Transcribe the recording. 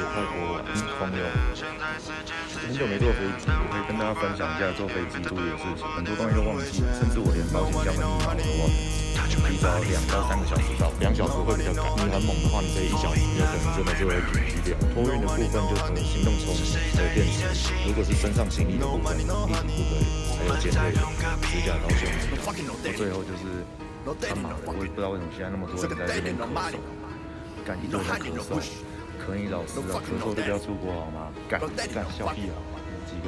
泰国玩朋友，很久没坐飞机，我可以跟大家分享一下坐飞机注意的事情，很多东西都忘记了，甚至我连保险箱的密码我都忘了。提早2到3个小时到，2小时会比较赶。你很猛的话，你这1小时有可能真的就会停掉。托运的部分就是行动充裕，还有电池。如果是身上行李的部分，一体不可以，还有尖锐的指甲刀线。最后就是他妈的，我也不知道为什么现在那么多人在这边咳嗽，干一堆在咳嗽，可以老师啊，咳嗽就不要出国好吗？干笑屁啊，几个。